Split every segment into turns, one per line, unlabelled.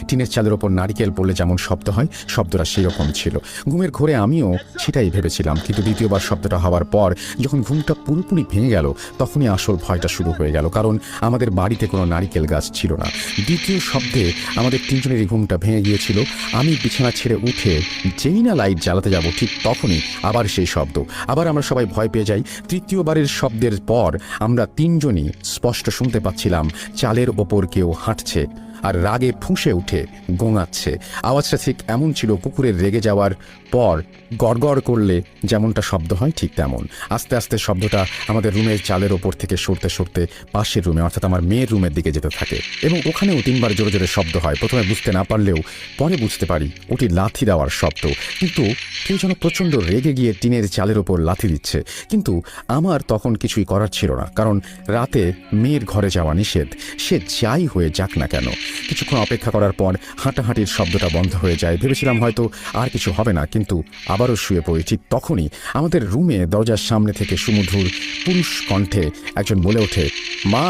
টিনের চালের ওপর নারিকেল পড়লে যেমন শব্দ হয়, শব্দটা সেই রকম ছিল। ঘুমের ঘোরে আমিও সেটাই ভেবেছিলাম, কিন্তু দ্বিতীয়বার শব্দটা হওয়ার পর যখন ঘুমটা পুরোপুরি ভেঙে গেল তখনই আসল ভয়টা শুরু হয়ে গেল, কারণ আমাদের বাড়িতে কোনো নারিকেল গাছ ছিল না। দ্বিতীয় শব্দে আমাদের তিনজনেরই ঘুমটা ভেঙে গিয়েছিল। আমি বিছানা ছেড়ে উঠে যেই না লাইট জ্বালাতে যাব ঠিক তখনই আবার সেই শব্দ, আবার আমরা সবাই ভয় পেয়ে যাই। তৃতীয়বারের শব্দের পর আমরা তিনজনই স্পষ্ট শুনতে পাচ্ছিলাম চালের ওপর কেউ হাঁটছে আর রাগে ফুঁসে উঠে গোঙাচ্ছে। আওয়াজটা ঠিক এমন ছিল কুকুরের রেগে যাওয়ার পর গড়গড় করলে যেমনটা শব্দ হয় ঠিক তেমন। আস্তে আস্তে শব্দটা আমাদের রুমের চালের ওপর থেকে সরতে সরতে পাশের রুমে অর্থাৎ আমার মেয়ের রুমের দিকে যেতে থাকে এবং ওখানেও তিনবার জোরে জোরে শব্দ হয়। প্রথমে বুঝতে না পারলেও পরে বুঝতে পারি ওটি লাথি দেওয়ার শব্দ, কিন্তু কেউ যেন প্রচণ্ড রেগে গিয়ে টিনের চালের ওপর লাথি দিচ্ছে। কিন্তু আমার তখন কিছুই করার ছিল না, কারণ রাতে মেয়ের ঘরে যাওয়া নিষেধ, সে যাই হয়ে যাক না কেন। কিছুক্ষণ অপেক্ষা করার পর হাঁটাহাঁটির শব্দটা বন্ধ হয়ে যায়। ভেবেছিলাম হয়তো আর কিছু হবে না, কিন্তু আবারও শুয়ে পড়ি। ঠিক তখনই আমাদের রুমে দরজার সামনে থেকে সুমধুর পুরুষ কণ্ঠে একজন বলে ওঠে, মা,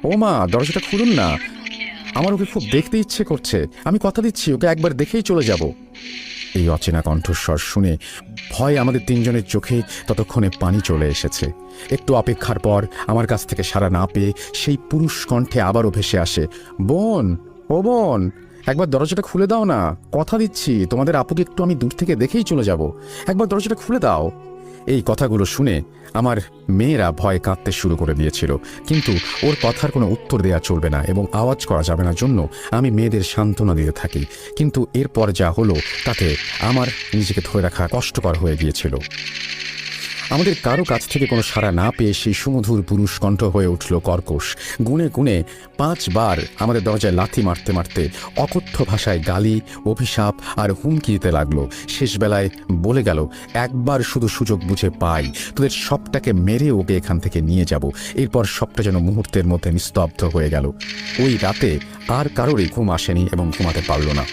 ও মা, দরজাটা খুলুন না, আমার ওকে খুব দেখতে ইচ্ছে করছে, আমি কথা দিচ্ছি ওকে একবার দেখেই চলে যাব। এই অচেনা কণ্ঠস্বর শুনে ভয় আমাদের তিনজনের চোখে ততক্ষণে পানি চলে এসেছে। একটু অপেক্ষার পর আমার কাছ থেকে সাড়া না পেয়ে সেই পুরুষ কণ্ঠে আবারও ভেসে আসে, বোন, ও বোন, একবার দরজাটা খুলে দাও না, কথা দিচ্ছি তোমাদের আপুকে একটু আমি দূর থেকে দেখেই চলে যাব, একবার দরজাটা খুলে দাও। এই কথাগুলো শুনে আমার মেয়েরা ভয় কাঁদতে শুরু করে দিয়েছিল, কিন্তু ওর কথার কোনো উত্তর দেওয়া চলবে না এবং আওয়াজ করা যাবে না জন্য আমি মেয়েদের সান্ত্বনা দিতে থাকি। কিন্তু এরপর যা হলো তাতে আমার নিজেকে ধরে রাখা কষ্টকর হয়ে গিয়েছিল। আমাদের কারো কাছ থেকে কোনো সাড়া না পেয়ে সেই সুমধুর পুরুষ কণ্ঠ হয়ে উঠল কর্কশ। গুনে গুনে 5 বার আমাদের দরজায় লাথি মারতে মারতে অকথ্য ভাষায় গালি, অভিশাপ আর হুমকি দিতে লাগলো। শেষবেলায় বলে গেল, একবার শুধু সুযোগ বুঝে পাই, তোদের সবটাকে মেরে ওকে এখান থেকে নিয়ে যাব। এরপর সবটা যেন মুহূর্তের মধ্যে নিস্তব্ধ হয়ে গেল। ওই রাতে আর কারোরই ঘুম আসেনি এবং ঘুমাতে পারল না।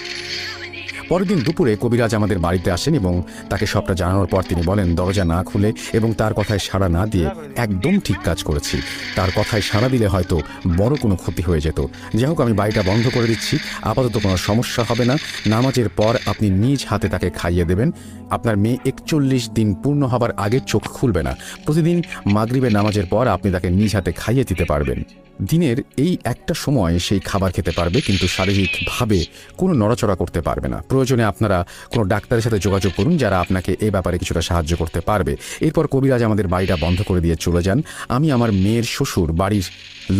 পরের দিন দুপুরে কবিরাজ আমাদের বাড়িতে আসেন এবং তাকে সবটা জানানোর পর তিনি বলেন, দরজা না খুলে এবং তার কথায় সাড়া না দিয়ে একদম ঠিক কাজ করেছি। তার কথায় সাড়া দিলে হয়তো বড় কোনো ক্ষতি হয়ে যেত। যাই হোক, আমি বাড়িটা বন্ধ করে দিচ্ছি, আপাতত কোনো সমস্যা হবে না। নামাজের পর আপনি নিজ হাতে তাকে খাইয়ে দেবেন। আপনার মেয়ে 41 দিন পূর্ণ হবার আগে চোখ খুলবে না। প্রতিদিন মাগরিবের নামাজের পর আপনি তাকে নিজ হাতে খাইয়ে দিতে পারবেন। দিনের এই একটা সময় সেই খাবার খেতে পারবে, কিন্তু শারীরিকভাবে কোনো নড়াচড়া করতে পারবে না। প্রয়োজনে আপনারা কোনো ডাক্তারের সাথে যোগাযোগ করুন, যারা আপনাকে এই ব্যাপারে কিছুটা সাহায্য করতে পারবে। এরপর কবিরাজ আমাদের বাড়িটা বন্ধ করে দিয়ে চলে যান। আমি আমার মেয়ের শ্বশুর বাড়ির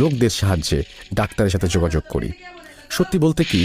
লোকদের সাহায্যে ডাক্তারের সাথে যোগাযোগ করি। সত্যি বলতে কি,